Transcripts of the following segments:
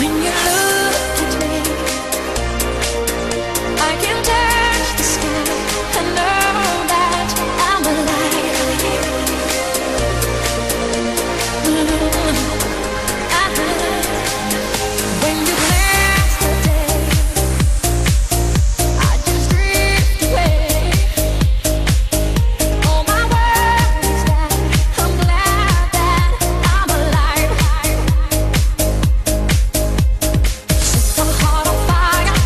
When you look at me, I can touch the sky and know that I'm alive. When you glance the day, I just drift away. All my world is that I'm glad that I'm alive. Set the heart on fire.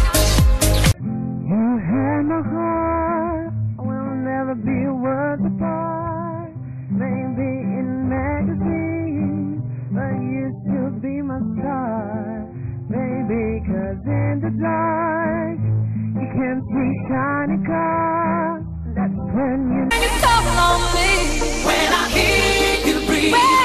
You had my heart, we'll never be worlds apart. Maybe in magazines, but you still be my star. Baby, 'cause in the dark, you can see shiny cars. That's when you When you call on me, when I hear you breathe.